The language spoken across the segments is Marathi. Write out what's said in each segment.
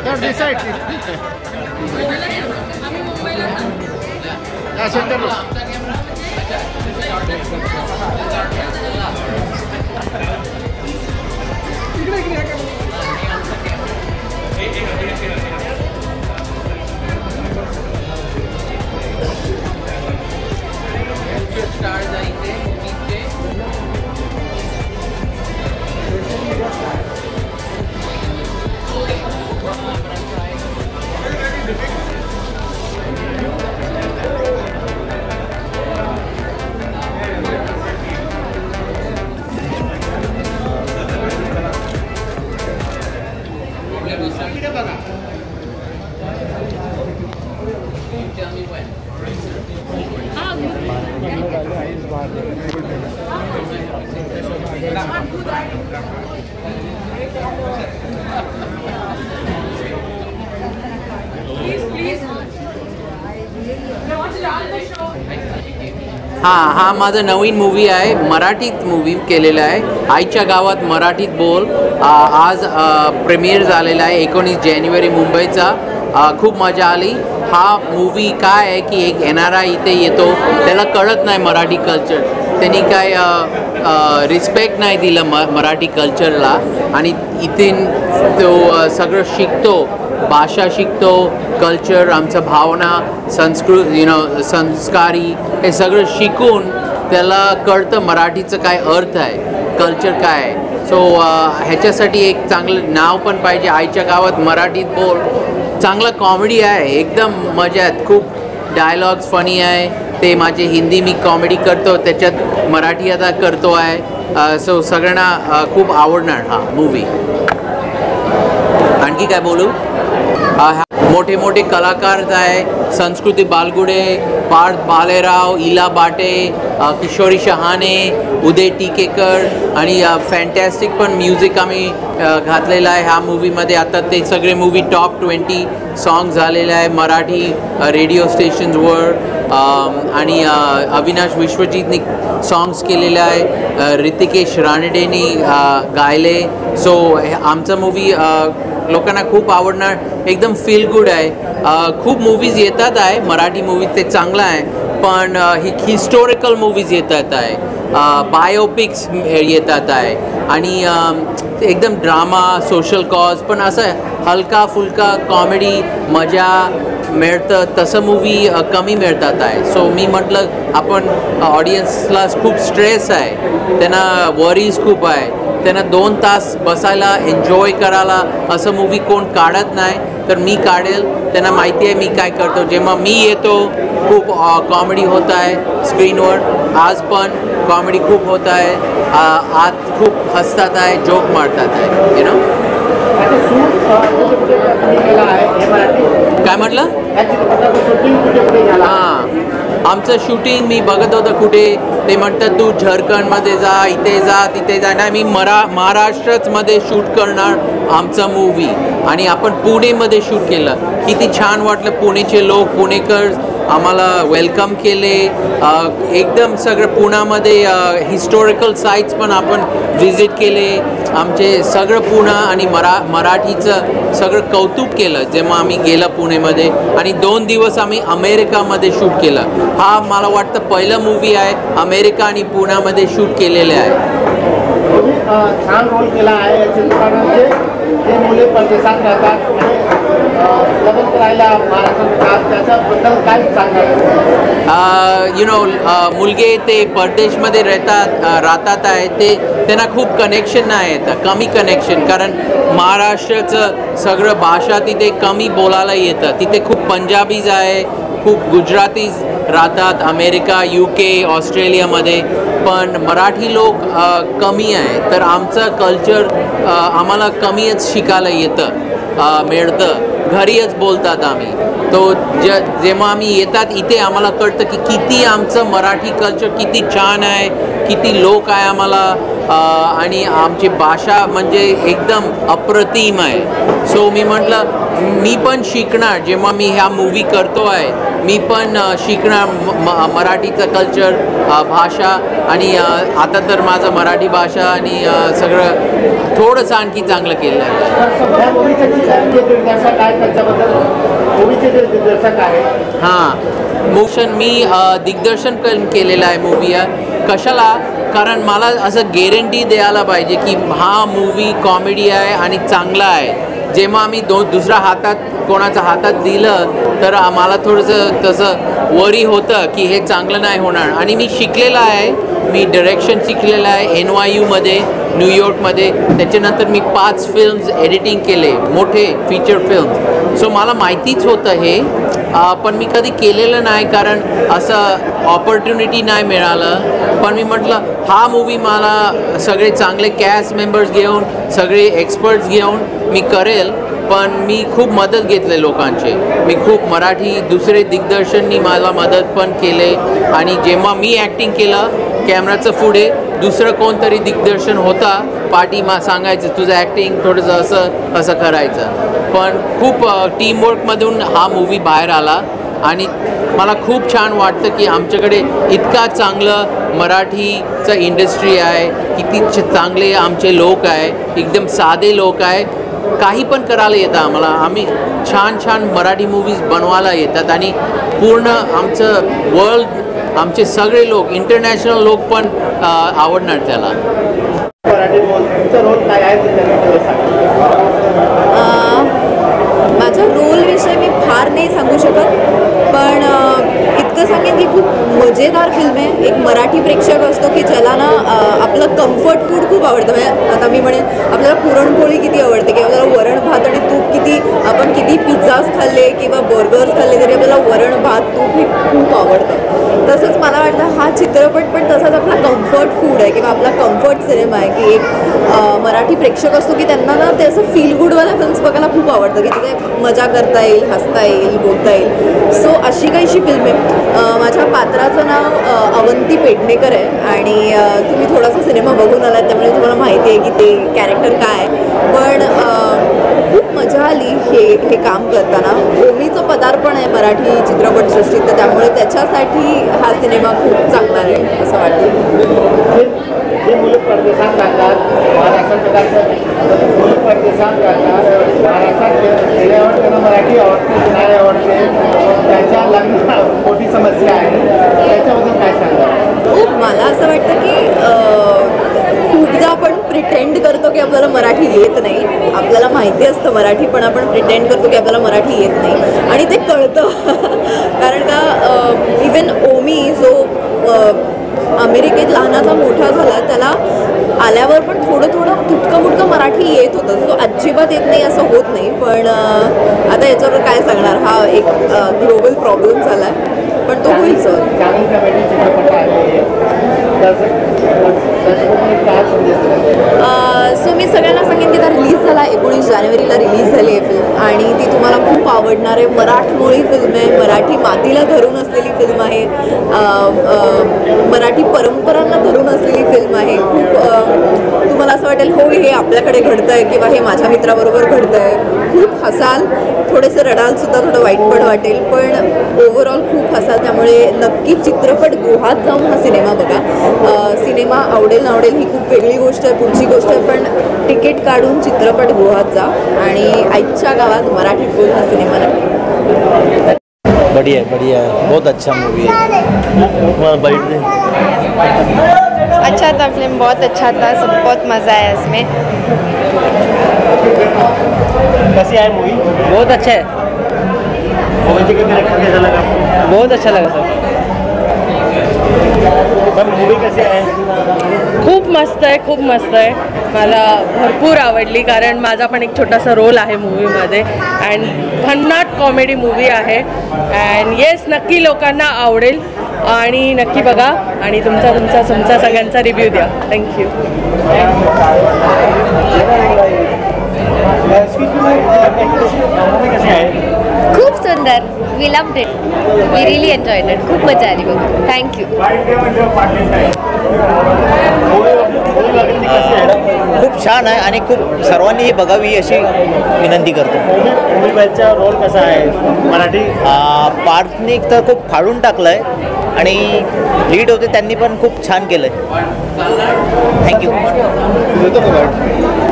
तर डिसाईड या सेंटरला हा माझा नवीन मूवी आहे, मराठीत मूवी केलेला आहे, आईच्या गावात मराठीत बोल. आज प्रीमियर झालेला आहे 19 जानेवारी मुंबईचा. खूप मजा आली. हा मूवी काय आहे की एक NRI इथे येतो, त्याला कळत नाही मराठी कल्चर, त्यांनी काय रिस्पेक्ट नाही दिलं मराठी कल्चरला, आणि इथे तो सगळं शिकतो, भाषा शिकतो, कल्चर, आमचं भावना, संस्कारी हे सगळं शिकून त्याला कळतं मराठीचं काय अर्थ आहे, कल्चर काय आहे. सो ह्याच्यासाठी एक चांगलं नाव पण पाहिजे, आईच्या गावात मराठीत बोल. चांगलं कॉमेडी आहे, एकदम मजा आहे, खूप डायलॉग्स फनी आहे. ते माझे हिंदी मी कॉमेडी करतो, त्याच्यात मराठी आता करतो आहे. सो सगळ्यांना खूप आवडणार हा मूवी. आणखी काय बोलू? मोठे मोठे कलाकार आहे, संस्कृती बालगुडे, पार्थ भालेराव, इला बाटे, किशोरी शहाणे, उदय टिकेकर, आणि फॅन्टॅस्टिक पण म्युझिक आम्ही घातलेलं आहे ह्या मूवीमध्ये. आता ते सगळे मूवी टॉप 20 सॉन्ग झालेले आहे मराठी रेडिओ स्टेशन्सवर. आणि अविनाश विश्वजीतनी सॉंग्स केलेले आहे, ऋतिकेश रानडेनी गायले. सो आमचा मूवी लोकांना खूप आवडणार, एकदम फील गुड आहे. खूप मूवीज येतात आहे मराठी मूवीज, ते चांगलं आहे, पण हिस्टोरिकल मूवीज येतात आहे, बायोपिक्स येतात आहे, आणि एकदम ड्रामा, सोशल कॉज, पण असं हलका फुलका कॉमेडी मजा मिळतं तसं मूवी कमी मिळतात आहे. सो मी म्हटलं आपण ऑडियन्सला खूप स्ट्रेस आहे, त्यांना वरीज खूप आहे, त्यांना 2 तास बसायला एन्जॉय करायला असं मूवी कोण काढत नाही, तर मी काढेल. त्यांना माहिती आहे मी काय करतो, जेव्हा मी येतो खूप कॉमेडी होत आहे स्क्रीनवर. आज पण कॉमेडी खूप होत आहे, आत खूप हसतात आहे, जोक मारतात आहे, काय म्हटलं? हां, आमचं शूटिंग मी बघत होतं कुठे, ते म्हणतात तू झारखंडमध्ये जा, इथे जा, तिथे जा. नाही, मी महाराष्ट्रमध्ये शूट करणार आमचा मूवी, आणि आपण पुणेमध्ये शूट केलं. किती छान वाटलं, पुणेचे लोक, पुणेकर आम्हाला वेलकम केले. एकदम सगळं पुण्यामध्ये हिस्टॉरिकल साईट्स पण आपण व्हिजिट केले. आमचे सगळं पुणे आणि मराठीचं सगळं कौतुक केलं जेव्हा आम्ही गेलं पुणेमध्ये. आणि 2 दिवस आम्ही अमेरिकामध्ये शूट केलं. हा मला वाटतं पहिलं मूवी आहे अमेरिका आणि पुण्यामध्ये शूट केलेले आहे. छान रोल केला आहे या चित्रपटामध्ये. जे मुले परदेशात राहतात, लग्न करायला महाराष्ट्रात, त्याच्याबद्दल काय सांगणार? मुलगे ते परदेशमध्ये राहतात आहे, ते त्यांना खूप कनेक्शन नाही येतं, कमी कनेक्शन, कारण महाराष्ट्राचं सगळं भाषा तिथे कमी बोलायला येतं. तिथे खूप पंजाबीज आहे, खूप गुजरातीज राहतात अमेरिका, UK, ऑस्ट्रेलियामध्ये, पण मराठी लोक कमी आहे. तर आमचं कल्चर आम्हाला कमीच शिकायला मिळतं, घरीच बोलतात आम्ही. तो जेव्हा आम्ही येतात इथे आम्हाला कळतं की किती आमचं मराठी कल्चर किती छान आहे, किती लोक आहे आम्हाला, आणि आमची भाषा म्हणजे एकदम अप्रतिम आहे. सो मी म्हटलं मी पण शिकणार, जेव्हा मी ह्या मूवी करतो आहे मी पण शिकणार मराठीचं कल्चर, भाषा. आणि आता तर माझं मराठी भाषा आणि सगळं थोडंसं आणखी चांगलं केलं आहे. ह्या मूवीचे दिग्दर्शक काय त्याच्याबद्दल, मूवीचे जे दिग्दर्शक आहे मोशन मी दिग्दर्शन केलेलं आहे मूवी कशाला, कारण मला असं गॅरंटी द्यायला पाहिजे की हा मूवी कॉमेडी आहे आणि चांगला आहे. जेव्हा आम्ही दुसऱ्या हातात कोणाच्या हातात दिलं तर आम्हाला थोडंसं तसं वरी होतं की हे चांगलं नाही होणार. आणि मी शिकलेलं आहे, मी डायरेक्शन शिकलेलं आहे NYUमध्ये, न्यूयॉर्कमध्ये. त्याच्यानंतर मी 5 फिल्म्स एडिटिंग केले, मोठे फीचर फिल्म्स. सो मला माहितीच होतं हे, पण मी कधी केलेलं नाही कारण असं ऑपॉर्च्युनिटी नाही मिळालं. पण मी म्हटलं हा मूवी मला सगळे चांगले कॅस्ट मेंबर्स घेऊन, सगळे एक्सपर्ट्स घेऊन मी करेल. पण मी खूप मदत घेतले लोकांचे, मी खूप मराठी दुसरे दिग्दर्शननी मला मदत पण केले. आणि जेव्हा मी ॲक्टिंग केलं कॅमेराचं पुढे दुसरं कोणतरी दिग्दर्शन होता पाठी सांगायचं तुझं ॲक्टिंग थोडंसं असं असं करायचं. पण खूप टीमवर्कमधून हा मूवी बाहेर आला आणि मला खूप छान वाटतं की आमच्याकडे इतका चांगलं मराठीचं इंडस्ट्री आहे, किती चांगले आमचे लोक आहे, एकदम साधे लोक आहे, काही पण करायला येतं आम्हाला. आम्ही छान छान मराठी मूवीज बनवायला येतात आणि पूर्ण आमचं वर्ल्ड, आमचे सगळे लोक, इंटरनॅशनल लोक पण आवडणार त्याला. मराठी तुमचा रोल काय आहे ते त्याबद्दल सांगा. माझ्या रोलविषयी मी फार नाही सांगू शकत, पण इतकं सांगेन की खूप मजेदार फिल्म आहे. एक मराठी प्रेक्षक असतो की ज्याला ना आपलं कम्फर्ट फूड खूप आवडतं. म्हणजे आता मी म्हणेन आपल्याला पुरणपोळी किती आवडते किंवा आपल्याला वरण भात आणि तूप किती, आपण किती पिझ्झाज खाल्ले किंवा बर्गर्स खाल्ले तरी आपल्याला वरण भात तूप हे खूप आवडतं. तसंच मला वाटतं हा चित्रपट पण तसाच आपला कम्फर्ट फूड आहे किंवा आपला कम्फर्ट सिनेमा आहे की एक मराठी प्रेक्षक असतो की त्यांना ना ते असं फील गुडवाल्या फिल्म्स बघायला खूप आवडतं की तिथे मजा करता येईल, हसता येईल, बोलता येईल. सो अशी काहीशी फिल्म आहे. माझ्या पात्राचं नाव अवंती पेडणेकर आहे आणि तुम्ही थोडासा सिनेमा बघून आलात त्यामुळे तुम्हाला माहिती आहे की ते कॅरेक्टर काय आहे. पण खूप मजा आली हे काम करताना. ओमीचं पदार्पण आहे मराठी चित्रपटसृष्टीत, तर त्यामुळे त्याच्यासाठी हा सिनेमा खूप चांगला आहे असं वाटतं. जे मुलं परदेशात राहतात, महाराष्ट्रात प्रकारचं मुलं परदेशात राहतात, महाराष्ट्रात गेल्यावर त्यांना मराठी आवडते की नाही आवडते, त्यांच्या लग्न मोठी समस्या आहे, त्याच्याबद्दल काय सांगा. खूप मला असं वाटतं की खूपदा आपण प्रिटेंड करतो की आपल्याला मराठी येत नाही. आपल्याला माहिती असतं मराठी, पण आपण प्रिटेंड करतो की आपल्याला मराठी येत नाही आणि ते कळतं. कारण का इवन ओमी जो अमेरिकेत लहानाचा मोठा झाला त्याला आल्यावर पण थोडं थोडं तुटकं मुटकं मराठी येत होतं. तो अजिबात येत नाही असं होत नाही. पण आता याच्यावर काय सांगणार, हा एक ग्लोबल प्रॉब्लेम झाला आहे, पण तो होईल सर. चांगली कमेडी चित्रपट आहे, सो मी सगळ्यांना सांगेन की त्या रिलीज झाला 19 जानेवारीला रिलीज झाली आहे फिल्म आणि ती तुम्हाला खूप आवडणार आहे. मराठमोळी फिल्म आहे, मराठी मातीला धरून असलेली फिल्म आहे, मराठी परंपरांना धरून असलेली फिल्म आहे. खूप तुम्हाला असं वाटेल हो हे आपल्याकडे घडतं आहे किंवा हे माझ्या मित्राबरोबर घडतं आहे. खूप हसाल, थोडेसे रडालसुद्धा, थोडं वाईट पण वाटेल, पण ओव्हरऑल खूप हसाल. त्यामुळे नक्की चित्रपटगृहात जाऊन हा सिनेमा बघा. सिनेमा आवडेल नावडेल ही खूप वेगळी गोष्ट आहे, पुढची गोष्ट आहे, पण तिकीट काढून चित्रपटगृहात जा आणि आईच्या गावात मराठीत बोल हा सिनेमा नक्की. बढ़िया बढ़िया, बहुत अच्छा मूवी है. अच्छा था फिल्म, बहुत अच्छा था, सब बहुत मज़ा आया इसमें. कैसी आहे मूवी. बहुत अच्छा है, ओवीजी का कैरेक्टर कैसा लगा आपको. बहुत अच्छा लगा सर. मूवी कशी आहे. खूप मस्त आहे, खूप मस्त आहे. मला भरपूर आवडली कारण माझा पण एक छोटासा रोल आहे मूवीमध्ये अँड भन्नाट कॉमेडी मूवी आहे अँड येस नक्की लोकांना आवडेल आणि नक्की बघा आणि तुमचा सगळ्यांचा रिव्ह्यू द्या. थँक्यू. खूप सुंदर, we loved it. We really enjoyed it. खूप मजा आली बघ. थँक्यू. खूप छान आहे आणि खूप सर्वांनी बघावी अशी विनंती करतो. मूवीचा रोल कसा आहे मराठी? पार्थने तर खूप फाडून टाकलं आहे आणि लीड होते त्यांनी पण खूप छान केलं आहे. थँक्यू.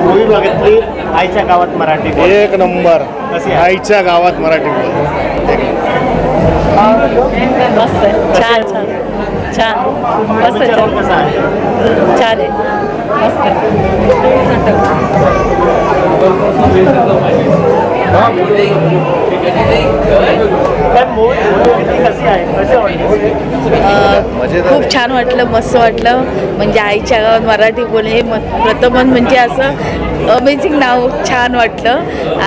मूवी बघितली आईच्या गावात मराठी बोल. एक नंबर. कशी आहे? आईच्या गावात मराठी बोल. मस्त आहे. छान छान छान मस्त मूवीचा रोल कसा आहे? छान आहे. मस्त काय मूवी बघितली कशी आहे? कशी वाटली? खूप छान वाटलं. मस्त वाटलं. म्हणजे आईच्या गावात मराठी बोल हे प्रथमच म्हणजे असं अमेझिंग नाव. छान वाटलं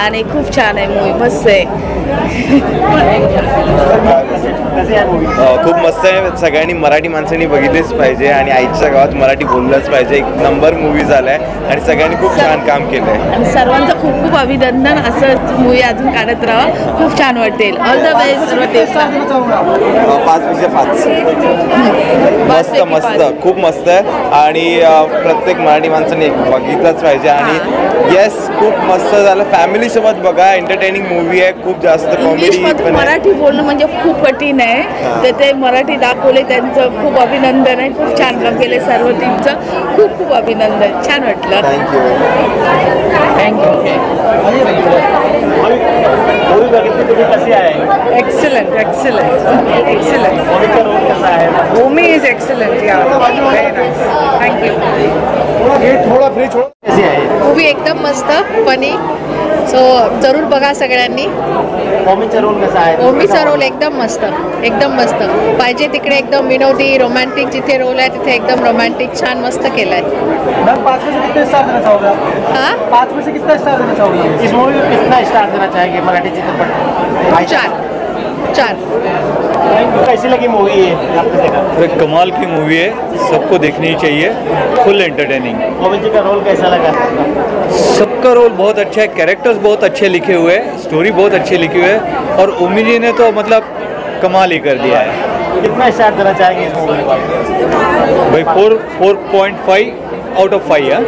आणि खूप छान आहे मूवी. मस्त आहे. कशी आहे मूवी? खूप मस्त आहे. सगळ्यांनी मराठी माणसांनी बघितलीच पाहिजे आणि आईच्या गावात मराठी बोललंच पाहिजे. एक नंबर मूवी झाला आहे आणि सगळ्यांनी खूप छान काम केलं आहे. आणि सर्वांचं खूप खूप अभिनंदन. असं मूवी अजून काढत राहा. खूप छान वाटेल. ऑल द बेस्ट सर्व देशला. 5/5. मस्त मस्त खूप मस्त आहे आणि प्रत्येक मराठी माणसाने बघितलंच पाहिजे. आणि येस खूप मस्त झालं. फॅमिलीसोबत बघा. एंटरटेनिंग मूवी आहे. खूप जास्त कॉमेडी इंग्लिशमध्ये पण आहे. मराठी बोलणं म्हणजे खूप कठीण आहे. तर ते मराठी दाखवले. त्यांचं खूप अभिनंदन आहे. खूप छान काम केले सर्व टीमचं. खूप खूप अभिनंदन. छान वाटलं. थँक्यू. मूवी बघितली तुम्ही कशी आहे? Excellent excellent excellent. मूवीचा रोल कसा आहे? Omi is excellent. Yeah very nice. Thank you. ये थोड़ा फ्री छोड़ो. कशी आहे? मूवी एकदम मस्त फनी. सो जरूर बघा सगळ्यांनी. ओमीचा रोल कसा आहे? ओमीचा रोल एकदम मस्त. एकदम मस्त. पाहिजे तिकडे एकदम विनोदी रोमॅन्टिक जिथे रोल आहे तिथे एकदम रोमॅन्टिक छान मस्त केलं आहे. मैम 5 में से कितने स्टार देना चाहोगे? हां 5 में से कितना स्टार देना चाहोगे? इस मूवी को कितना स्टार देना चाहेंगे मराठी चित्रपट? 4. कैसी लगी मूवी है आपने देखा? अरे कमाल की मूवी है. सबको देखनी चाहिए. फुल एंटरटेनिंग. ओमी जी का रोल कैसा लगा? सबका रोल बहुत अच्छा है. कैरेक्टर्स बहुत अच्छे लिखे हुए हैं. स्टोरी बहुत अच्छी लिखी हुई है और ओमी जी ने तो मतलब कमाल ही कर दिया है. कितना स्टार देना चाहेंगे इस मूवी को? भाई 4.5 आउट ऑफ 5 है.